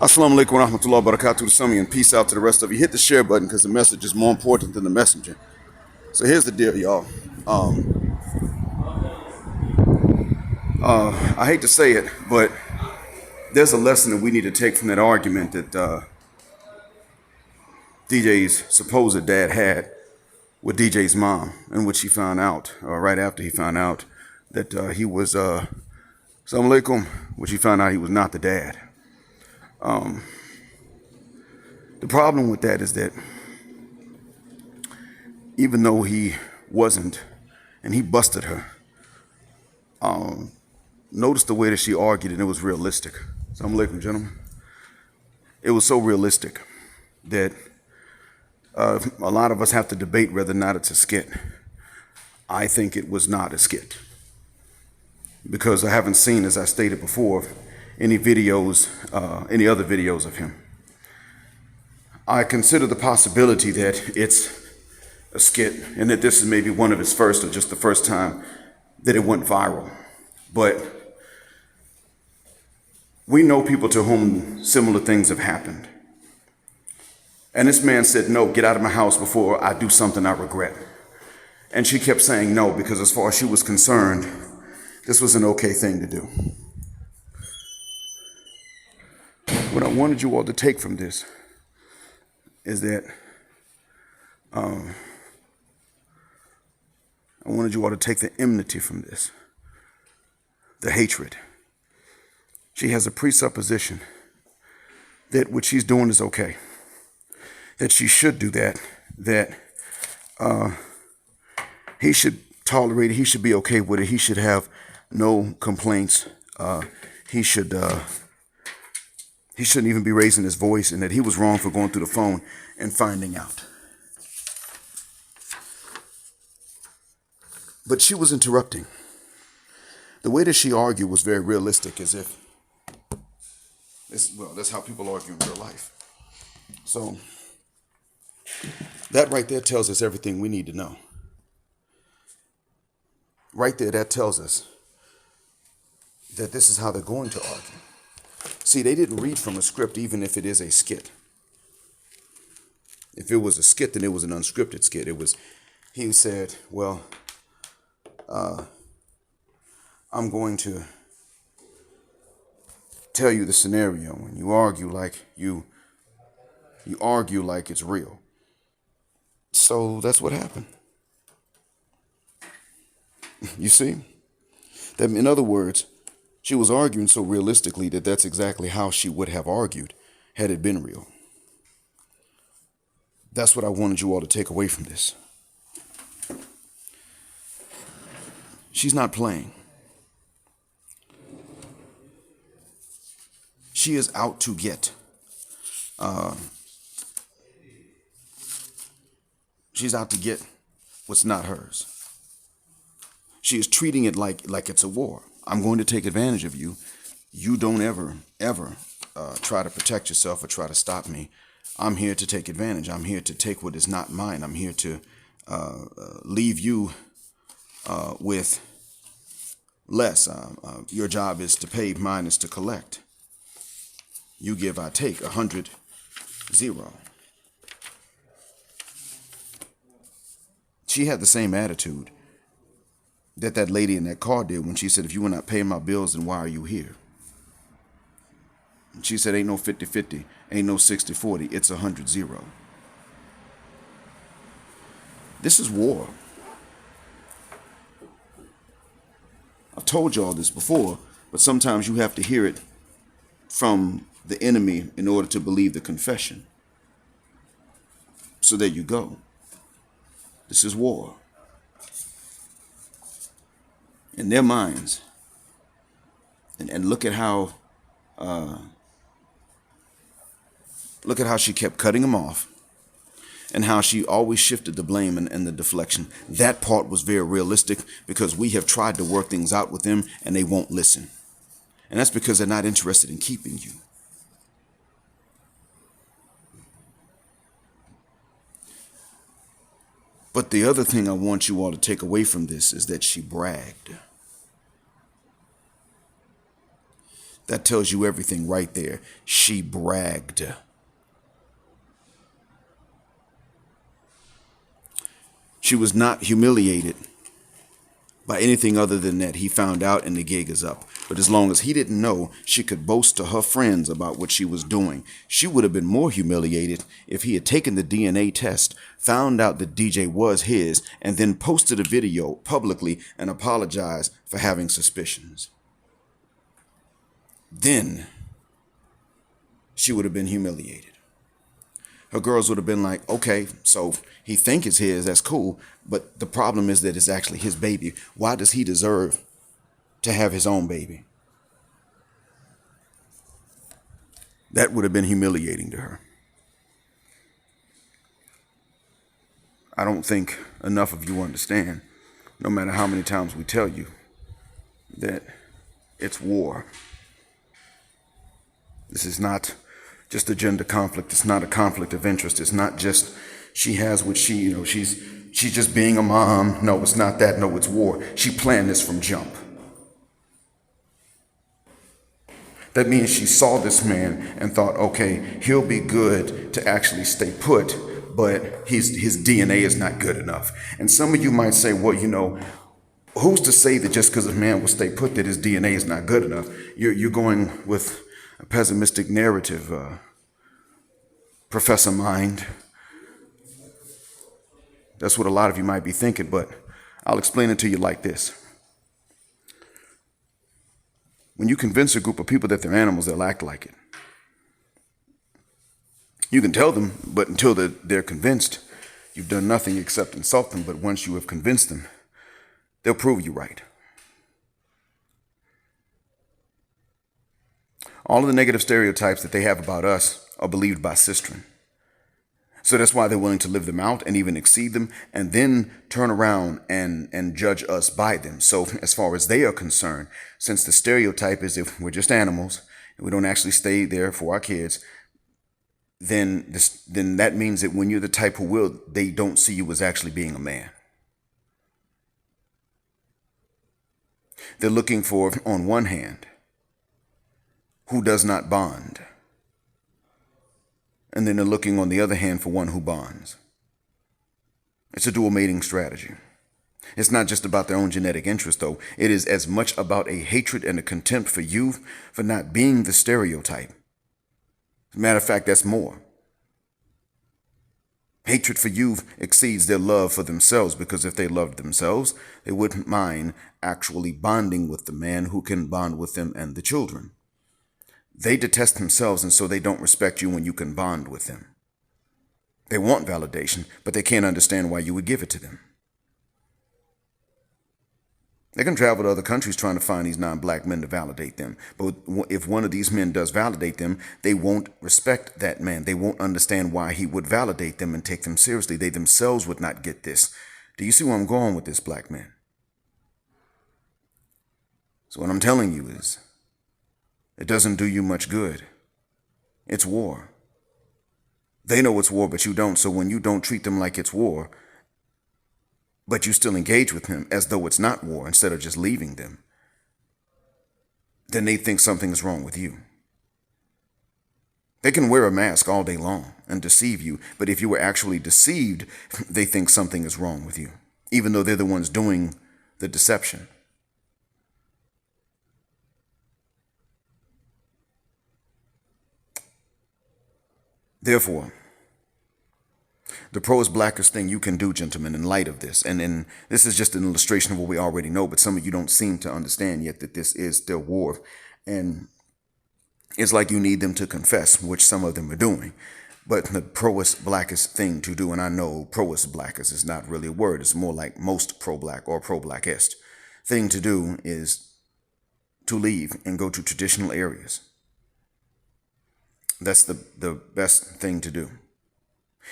Assalamu alaikum wa rahmatullahi wa barakatuh to some of you, and peace out to the rest of you. Hit the share button because the message is more important than the messenger. So here's the deal, y'all. I hate to say it, but there's a lesson that we need to take from that argument that DJ's supposed dad had with DJ's mom, in which he found out, right after he found out that he was, Assalamu alaikum, which he found out he was not the dad. The problem with that is that even though he wasn't, and he busted her, notice the way that she argued, and it was realistic. Assalamu alaikum, gentlemen. It was so realistic that a lot of us have to debate whether or not it's a skit. I think it was not a skit because I haven't seen, as I stated before, any videos, any other videos of him. I consider the possibility that it's a skit and that this is maybe one of his first or just the first time that it went viral. But we know people to whom similar things have happened. And this man said, no, get out of my house before I do something I regret. And she kept saying no, because as far as she was concerned, this was an okay thing to do. What I wanted you all to take from this is that I wanted you all to take the enmity from this, the hatred. She has a presupposition that what she's doing is okay, that she should do that, that he should tolerate it, he should be okay with it, he should have no complaints, he shouldn't even be raising his voice, and that he was wrong for going through the phone and finding out. But she was interrupting. The way that she argued was very realistic, as if, that's how people argue in real life. So that right there tells us everything we need to know. Right there, that tells us that this is how they're going to argue. See, they didn't read from a script, even if it is a skit. If it was a skit, then it was an unscripted skit. He said, well, I'm going to tell you the scenario, and you argue like you argue like it's real. So that's what happened. You see? That, in other words, she was arguing so realistically that that's exactly how she would have argued had it been real. That's what I wanted you all to take away from this. She's not playing. She is out to get. She's out to get what's not hers. She is treating it like it's a war. I'm going to take advantage of you. You don't ever try to protect yourself or try to stop me. I'm here to take advantage. I'm here to take what is not mine. I'm here to leave you with less. Your job is to pay, mine is to collect. You give, I take. 100, 0. She had the same attitude that lady in that car did when she said, if you were not paying my bills, then why are you here? And she said, ain't no 50-50, ain't no 60-40, it's 100, 0. This is war. I've told y'all this before, but sometimes you have to hear it from the enemy in order to believe the confession. So there you go. This is war. In their minds. And look at how she kept cutting him off, and how she always shifted the blame and the deflection. That part was very realistic, because we have tried to work things out with them and they won't listen. And that's because they're not interested in keeping you. But the other thing I want you all to take away from this is that she bragged. That tells you everything right there. She bragged. She was not humiliated by anything other than that he found out and the gig is up. But as long as he didn't know, she could boast to her friends about what she was doing. She would have been more humiliated if he had taken the DNA test, found out that DJ was his, and then posted a video publicly and apologized for having suspicions. Then she would have been humiliated. Her girls would have been like, okay, so he think it's his, that's cool, but the problem is that it's actually his baby. Why does he deserve to have his own baby? That would have been humiliating to her. I don't think enough of you understand, no matter how many times we tell you, that it's war. This is not just a gender conflict. It's not a conflict of interest. It's not just she has what she's just being a mom. No, it's not that. No, it's war. She planned this from jump. That means she saw this man and thought, okay, he'll be good to actually stay put, but his DNA is not good enough. And some of you might say, well, who's to say that just because a man will stay put that his DNA is not good enough? You're going with a pessimistic narrative, Professor Mind. That's what a lot of you might be thinking, but I'll explain it to you like this. When you convince a group of people that they're animals, they'll act like it. You can tell them, but until they're convinced, you've done nothing except insult them. But once you have convinced them, they'll prove you right. All of the negative stereotypes that they have about us are believed by sistren. So that's why they're willing to live them out and even exceed them and then turn around and judge us by them. So as far as they are concerned, since the stereotype is if we're just animals and we don't actually stay there for our kids, then that means that when you're the type who will, they don't see you as actually being a man. They're looking for, on one hand, who does not bond. And then they're looking on the other hand for one who bonds. It's a dual mating strategy. It's not just about their own genetic interest, though. It is as much about a hatred and a contempt for you for not being the stereotype. As a matter of fact, that's more. Hatred for you exceeds their love for themselves, because if they loved themselves, they wouldn't mind actually bonding with the man who can bond with them and the children. They detest themselves, and so they don't respect you when you can bond with them. They want validation, but they can't understand why you would give it to them. They can travel to other countries trying to find these non-black men to validate them. But if one of these men does validate them, they won't respect that man. They won't understand why he would validate them and take them seriously. They themselves would not get this. Do you see where I'm going with this, black man? So what I'm telling you is, it doesn't do you much good. It's war. They know it's war, but you don't. So when you don't treat them like it's war, but you still engage with them as though it's not war instead of just leaving them, then they think something is wrong with you. They can wear a mask all day long and deceive you, but if you were actually deceived, they think something is wrong with you, even though they're the ones doing the deception. Therefore, the pro is blackest thing you can do, gentlemen, in light of this, and this is just an illustration of what we already know, but some of you don't seem to understand yet that this is still war, and it's like you need them to confess, which some of them are doing. But the proest blackest thing to do, and I know proest blackest is not really a word, it's more like most pro-black or pro-blackest thing to do is to leave and go to traditional areas. That's the best thing to do.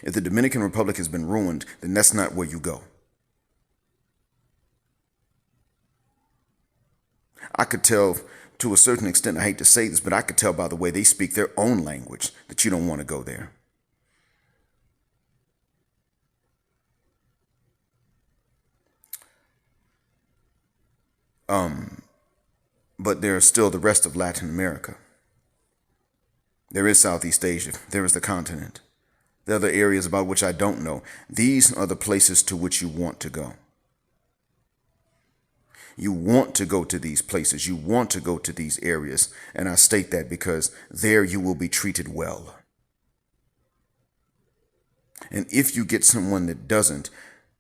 If the Dominican Republic has been ruined, then that's not where you go. I could tell to a certain extent, I hate to say this, but I could tell by the way they speak their own language that you don't want to go there. But there is still the rest of Latin America. There is Southeast Asia. There is the continent. There are other areas about which I don't know. These are the places to which you want to go. You want to go to these places. You want to go to these areas. And I state that because there you will be treated well. And if you get someone that doesn't,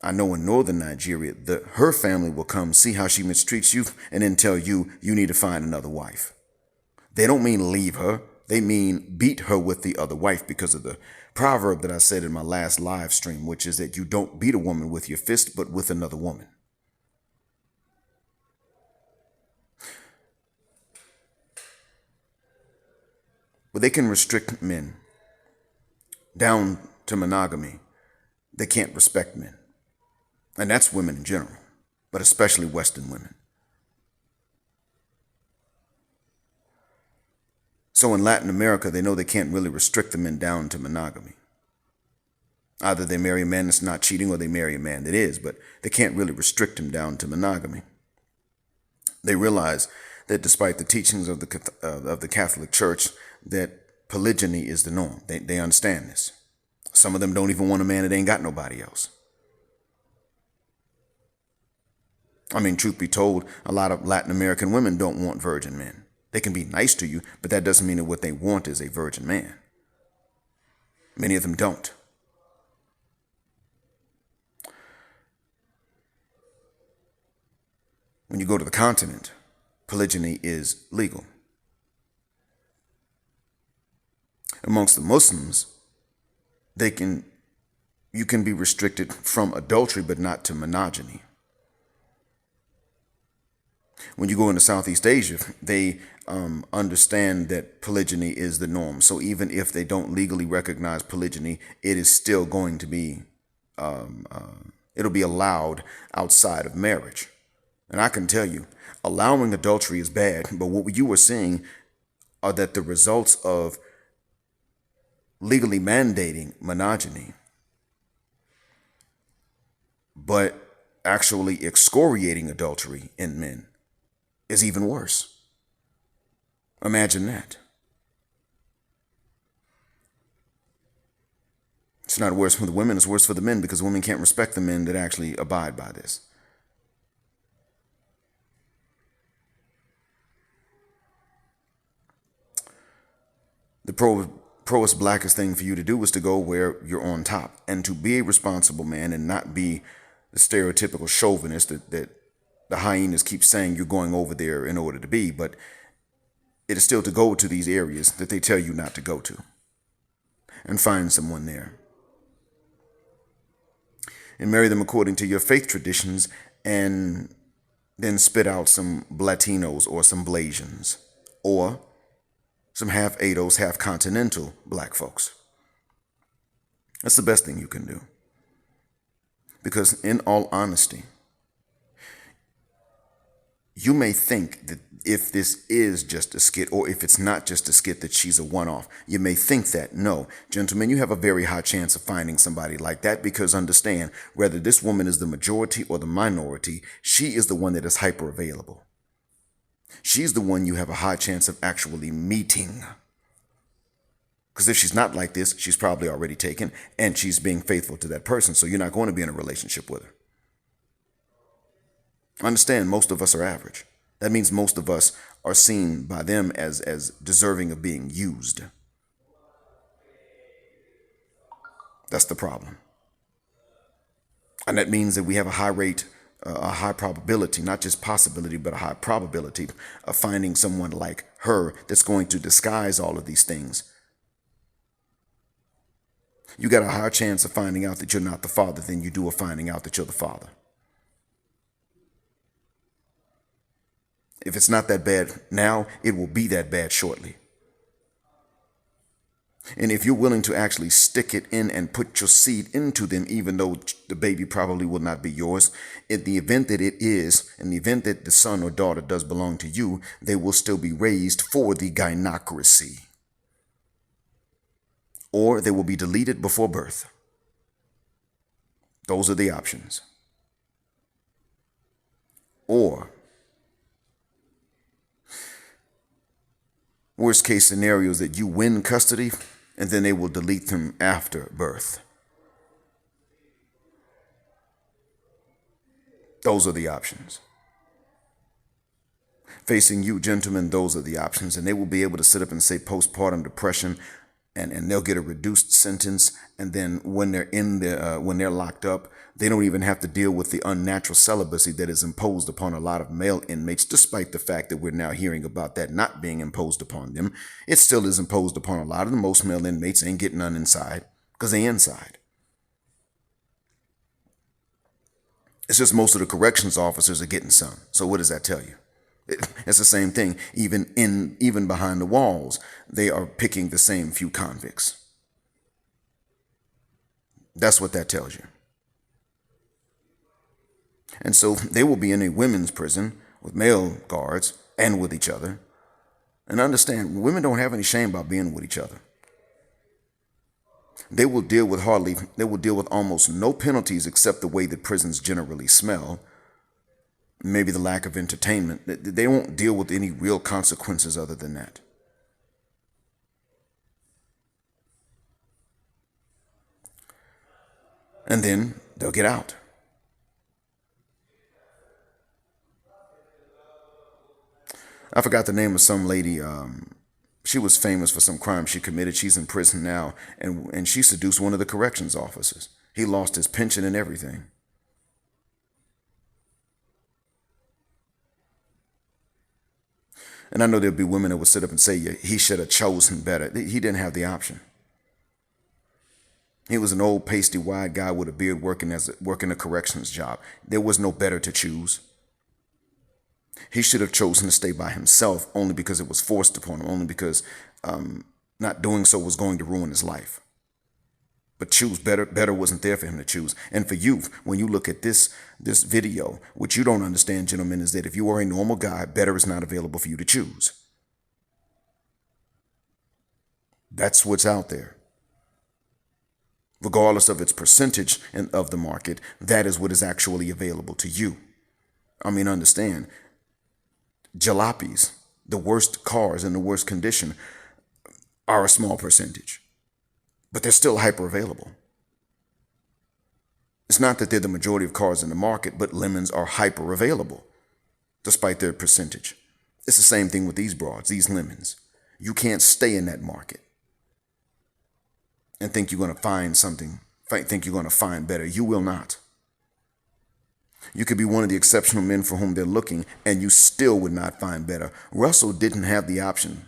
I know in northern Nigeria, her family will come see how she mistreats you and then tell you, you need to find another wife. They don't mean leave her. They mean beat her with the other wife because of the proverb that I said in my last live stream, which is that you don't beat a woman with your fist, but with another woman. But they can restrict men down to monogamy. They can't respect men. And that's women in general, but especially Western women. So in Latin America, they know they can't really restrict the men down to monogamy. Either they marry a man that's not cheating or they marry a man that is, but they can't really restrict him down to monogamy. They realize that despite the teachings of the Catholic Church, that polygyny is the norm. They understand this. Some of them don't even want a man that ain't got nobody else. I mean, truth be told, a lot of Latin American women don't want virgin men. They can be nice to you, but that doesn't mean that what they want is a virgin man. Many of them don't. When you go to the continent, polygyny is legal. Amongst the Muslims, you can be restricted from adultery, but not to monogamy. When you go into Southeast Asia, they understand that polygyny is the norm. So even if they don't legally recognize polygyny, it is still going to be, it'll be allowed outside of marriage. And I can tell you, allowing adultery is bad, but what you are seeing are that the results of legally mandating monogamy, but actually excoriating adultery in men is even worse. Imagine that. It's not worse for the women, it's worse for the men because women can't respect the men that actually abide by this. The proest blackest thing for you to do is to go where you're on top and to be a responsible man and not be the stereotypical chauvinist that the hyenas keep saying you're going over there in order to be, but it is still to go to these areas that they tell you not to go to and find someone there and marry them according to your faith traditions and then spit out some Latinos or some Blasians or some half ADOs, half continental black folks. That's the best thing you can do. Because in all honesty, you may think that if this is just a skit or if it's not just a skit that she's a one-off, you may think that. No, gentlemen, you have a very high chance of finding somebody like that because understand, whether this woman is the majority or the minority, she is the one that is hyper available. She's the one you have a high chance of actually meeting. Because if she's not like this, she's probably already taken and she's being faithful to that person. So you're not going to be in a relationship with her. Understand, most of us are average. That means most of us are seen by them as deserving of being used. That's the problem. And that means that we have a high rate, a high probability, not just possibility, but a high probability of finding someone like her that's going to disguise all of these things. You got a higher chance of finding out that you're not the father than you do of finding out that you're the father. If it's not that bad now, it will be that bad shortly. And if you're willing to actually stick it in and put your seed into them, even though the baby probably will not be yours, in the event that it is, in the event that the son or daughter does belong to you, they will still be raised for the gynocracy. Or they will be deleted before birth. Those are the options. Or Worst case scenario is that you win custody and then they will delete them after birth. Those are the options. Facing you, gentlemen, those are the options. And they will be able to sit up and say postpartum depression, and they'll get a reduced sentence. And then when they're locked up, they don't even have to deal with the unnatural celibacy that is imposed upon a lot of male inmates, despite the fact that we're now hearing about that not being imposed upon them. It still is imposed upon a lot of them. Most male inmates ain't getting none inside because they inside. It's just most of the corrections officers are getting some. So what does that tell you? It's the same thing. Even behind the walls, they are picking the same few convicts. That's what that tells you. And so they will be in a women's prison with male guards and with each other. And understand, women don't have any shame about being with each other. They will deal with almost no penalties except the way that prisons generally smell. Maybe the lack of entertainment. They won't deal with any real consequences other than that. And then they'll get out. I forgot the name of some lady. She was famous for some crime she committed. She's in prison now, and she seduced one of the corrections officers. He lost his pension and everything. And I know there'll be women that will sit up and say, yeah, he should have chosen better. He didn't have the option. He was an old, pasty, wide guy with a beard working a corrections job. There was no better to choose. He should have chosen to stay by himself only because it was forced upon him, only because not doing so was going to ruin his life. But choose better. Better wasn't there for him to choose. And for you, when you look at this video, what you don't understand, gentlemen, is that if you are a normal guy, better is not available for you to choose. That's what's out there. Regardless of its percentage of the market, that is what is actually available to you. I mean, understand, jalopies, the worst cars in the worst condition, are a small percentage. But they're still hyper available. It's not that they're the majority of cars in the market, but lemons are hyper available, despite their percentage. It's the same thing with these broads, these lemons. You can't stay in that market and think you're going to find something, think you're going to find better. You will not. You could be one of the exceptional men for whom they're looking, and you still would not find better. Russell didn't have the option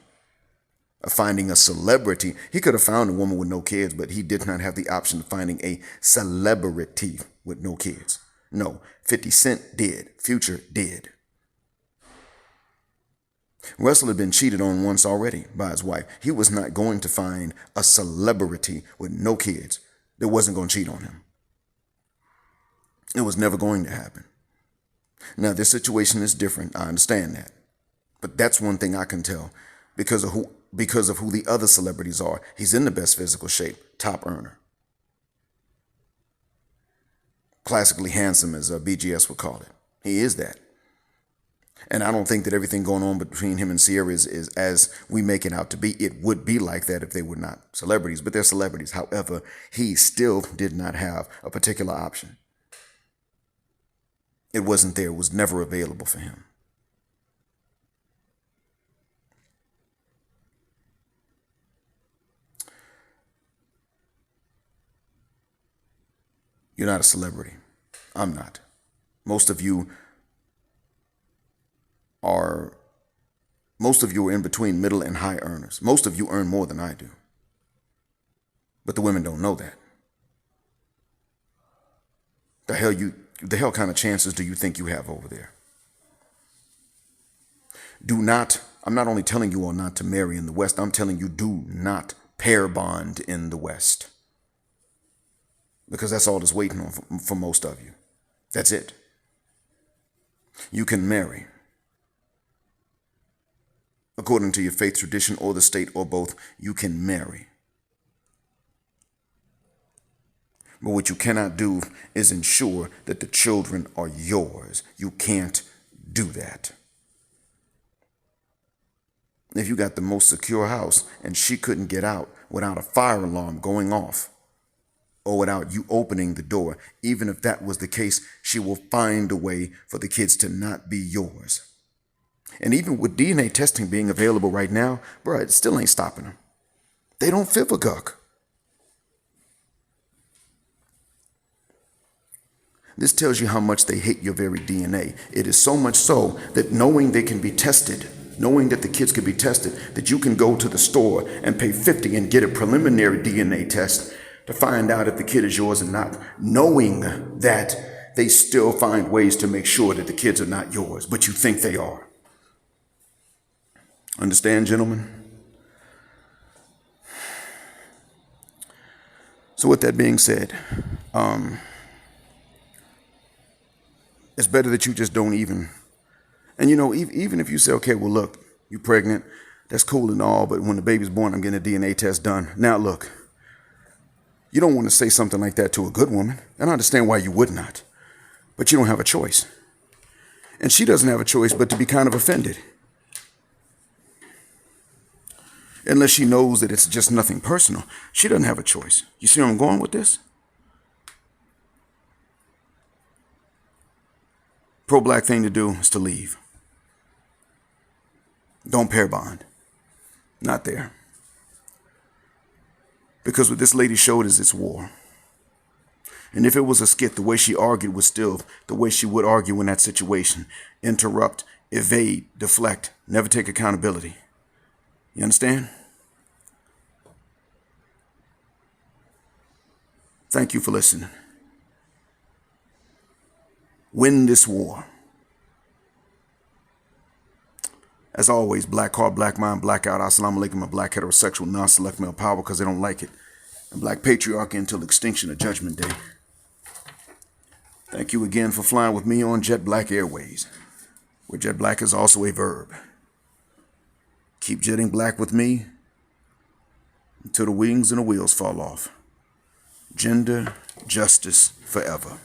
of finding a celebrity. He could have found a woman with no kids, but he did not have the option of finding a celebrity with no kids. No, 50 Cent did. Future did. Russell had been cheated on once already by his wife. He was not going to find a celebrity with no kids that wasn't going to cheat on him. It was never going to happen. Now, this situation is different. I understand that. But that's one thing I can tell because of who the other celebrities are. He's in the best physical shape, top earner. Classically handsome, as BGS would call it. He is that. And I don't think that everything going on between him and Sierra is as we make it out to be. It would be like that if they were not celebrities, but they're celebrities. However, he still did not have a particular option. It wasn't there. It was never available for him. You're not a celebrity. I'm not. Most of you are in between middle and high earners. Most of you earn more than I do. But the women don't know that. The hell kind of chances do you think you have over there? I'm not only telling you all not to marry in the West, I'm telling you do not pair bond in the West. Because that's all that's waiting on for most of you. That's it. You can marry according to your faith, tradition, or the state, or both. You can marry. But what you cannot do is ensure that the children are yours. You can't do that. If you got the most secure house and she couldn't get out without a fire alarm going off or without you opening the door, even if that was the case, she will find a way for the kids to not be yours. And even with DNA testing being available right now, bro, it still ain't stopping them. They don't fib a guck. This tells you how much they hate your very DNA. It is so much so that knowing they can be tested, knowing that the kids can be tested, that you can go to the store and pay $50 and get a preliminary DNA test to find out if the kid is yours or not, knowing that they still find ways to make sure that the kids are not yours, but you think they are. Understand, gentlemen? So with that being said, it's better that you just don't even, and even if you say, okay, well, look, you're pregnant, that's cool and all, but when the baby's born, I'm getting a DNA test done. Now, look, you don't want to say something like that to a good woman, and I understand why you would not, but you don't have a choice. And she doesn't have a choice but to be kind of offended. Unless she knows that it's just nothing personal. She doesn't have a choice. You see where I'm going with this? Pro-black thing to do is to leave. Don't pair bond. Not there. Because what this lady showed is it's war. And if it was a skit, the way she argued was still the way she would argue in that situation. Interrupt, evade, deflect, never take accountability. You understand? Thank you for listening. Win this war. As always, black heart, black mind, blackout. Assalamu alaikum, a black heterosexual non-select male power because they don't like it. And black patriarchy until extinction of judgment day. Thank you again for flying with me on Jet Black Airways, where jet black is also a verb. Keep jetting black with me until the wings and the wheels fall off. Gender justice forever.